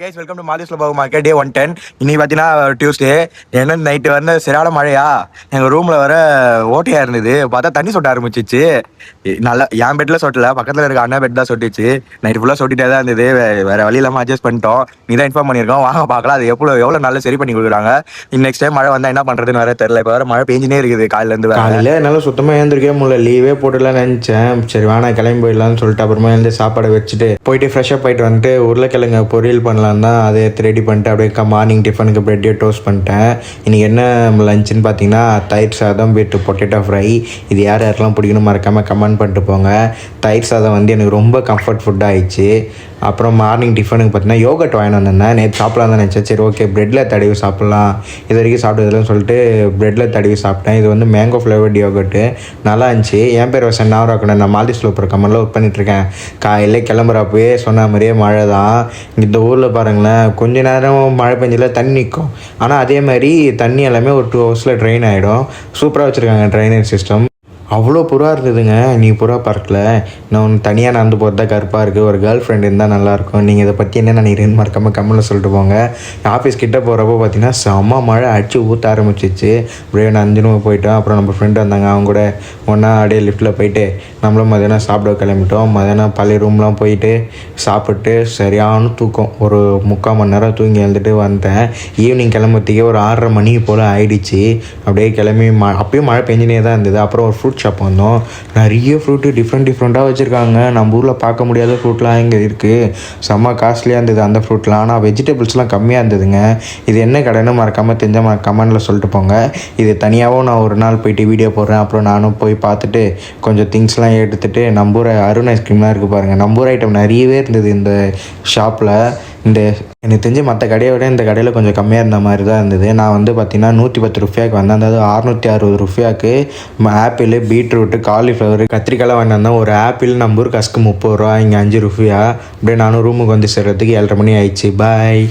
Guys welcome to மாலிஸ்ல Babu market day 110. இன்னைக்கு பார்த்தீங்கன்னா டியூஸ்டே. என்ன நைட்டு வந்து சரியான மழையா எங்கள் ரூமில் வர ஓட்டையா இருந்தது. பார்த்தா தண்ணி சொட்ட ஆரம்பிச்சிச்சு. நல்லா என் பெட்டில் சொட்டல, பக்கத்தில் இருக்க அண்ணா பெட் தான் சொட்டிச்சு. நைட்டு ஃபுல்லாக சொட்டிட்டே தான் இருந்தது. வேற வழி இல்லாமல் அட்ஜஸ்ட் பண்ணிட்டோம். நீ தான் இன்ஃபார்ம் பண்ணியிருக்கோம், வாங்க பார்க்கலாம் அது எவ்வளோ நல்லா சரி பண்ணி கொடுக்குறாங்க. நெக்ஸ்ட் டைம் மழை வந்தால் என்ன பண்ணுறதுன்னு வேற தெரியல. இப்போ வேற மழை பெஞ்சினே இருக்குது காலையிலேருந்து. காலையில் என்னால் சுத்தமாக எழுந்திருக்கவே முடியல, லீவே போட்டுலாம் நினச்சேன். சரி வேணா கிளம்பி போயிடலான்னு சொல்லிட்டு அப்புறமா எழுந்து சாப்பாடை வச்சுட்டு போயிட்டு ஃப்ரெஷ்ஷப் போயிட்டு வந்துட்டு உருளைக்கிழங்கு பொரியல் பண்ணலாம் தான் அதை ரெடி பண்ணிட்டு அப்படியே மார்னிங் டிஃபனுக்கு ப்ரெட்டே டோஸ்ட் பண்ணிட்டேன். இன்றைக்கி என்ன லஞ்சுன்னு பார்த்தீங்கன்னா தயிர் சாதம் வித் பொட்டேட்டோ ஃப்ரை. இது யார் யாருக்கெல்லாம் பிடிக்கணும் மறக்காமல் கமெண்ட் பண்ணிட்டு போங்க. தயிர் சாதம் வந்து எனக்கு ரொம்ப கம்ஃபர்ட் ஃபுட் ஆகிடுச்சு. அப்புறம் மார்னிங் டிஃபனுக்கு பார்த்தீங்கன்னா யோகட் வாங்கிட்டு வந்திருந்தேன். நேற்று சாப்பிட்லாம் தான் நினச்சேன். சரி ஓகே ப்ரெட்டில் தடவி சாப்பிட்லாம், இது வரைக்கும் சாப்பிட்டதில்லன்னு சொல்லிட்டு ப்ரெட்டில் தடவி சாப்பிட்டேன். இது வந்து மேங்கோ ஃப்ளேவர்ட் யோகட்டு நல்லா இருந்துச்சு. என் பேர் வசன் நாவராக்கணும். நான் மால்தீவ்ஸில் ஒரு கம்மலில் ஒர்க் பண்ணிகிட்ருக்கேன். காலையில் கிளம்புறப்பவே சொன்ன மாதிரியே மழை தான். இந்த ஊரில் பாருங்களேன், கொஞ்ச நேரம் மழை பெஞ்சில தண்ணி நிற்கும், ஆனால் அதே மாதிரி தண்ணி எல்லாமே ஒரு 2 ஹவர்ஸில் ட்ரெயின் ஆகிடும். சூப்பராக வச்சுருக்காங்க ட்ரைனேஜ் சிஸ்டம். அவ்வளோ புறா இருந்ததுங்க. நீ புறா பார்க்கல, நான் ஒன்று தனியாக நடந்து போகிறது தான் கருப்பாக இருக்குது. ஒரு கேர்ள் ஃப்ரெண்ட் இருந்தால் நல்லாயிருக்கும். நீங்கள் இதை பற்றி என்ன நினைக்கிறேன்னு மறக்காமல் கம்மலில் சொல்லிட்டு போங்க. ஆஃபீஸ் கிட்டே போகிறப்போ பார்த்தீங்கன்னா செம்ம மழை அடிச்சு ஊற்ற ஆரம்பிச்சிச்சு. அப்படியே நஞ்சுன்னு போயிட்டோம். அப்புறம் நம்ம ஃப்ரெண்டு வந்தாங்க, அவங்க கூட ஒன்றா அப்படியே லிஃப்ட்டில் போயிட்டு நம்மளும் மதியானம் சாப்பிட கிளம்பிட்டோம். மதியானம் பழைய ரூம்லாம் போயிட்டு சாப்பிட்டு சரியான தூக்கம், ஒரு 3/4 மணி நேரம் தூங்கி எழுந்துட்டு வந்தேன். ஈவினிங் கிளம்புறதுக்கே ஒரு 6:30 மணி போல் ஆயிடுச்சு. அப்படியே கிளம்பி அப்பயும் மழை பெஞ்சினே தான் இருந்தது. அப்புறம் ஒரு ஃப்ரூட் ஷாப் வந்தோம். நிறைய ஃப்ரூட்டு டிஃப்ரெண்ட்டாக வச்சுருக்காங்க. நம்ம ஊரில் பார்க்க முடியாத ஃப்ரூட்லாம் இங்கே இருக்குது. செம்ம காஸ்ட்லியாக இருந்தது அந்த ஃப்ரூட்லாம். ஆனால் வெஜிடபிள்ஸ்லாம் கம்மியாக இருந்ததுங்க. இது என்ன கடைன்னு மறக்காமல் தெரிஞ்சால் கமெண்டில் சொல்லிட்டு போங்க. இது தனியாகவும் நான் ஒரு நாள் போயிட்டு வீடியோ போடுறேன். அப்புறம் நானும் போய் பார்த்துட்டு கொஞ்சம் திங்ஸ்லாம் எடுத்துகிட்டு நம்பூர் அருண் ஐஸ்கிரீம்லாம் இருக்குது பாருங்கள். நம்பூர் ஐட்டம் நிறையவே இருந்தது இந்த ஷாப்பில். எனக்கு தெரிஞ்சு மற்ற கடையை விட இந்த கடையில் கொஞ்சம் கம்மியாக இருந்த மாதிரி தான் இருந்தது. நான் வந்து பார்த்திங்கன்னா 110 ரூபாய்க்கு வந்தேன். அதாவது 660 ரூபாய்க்கு ஆப்பிள், பீட்ரூட்டு, காலிஃப்ளவர், கத்திரிக்காய் வாங்கிட்டு வந்தேன். ஒரு ஆப்பிள் நம்ம ஊர் கஸ்க்கு 30 ரூபா, இங்கே 5 ரூபாய். அப்படியே நானும் ரூமுக்கு வந்து சேர்றதுக்கு 7:30 மணி ஆயிடுச்சு. பாய்.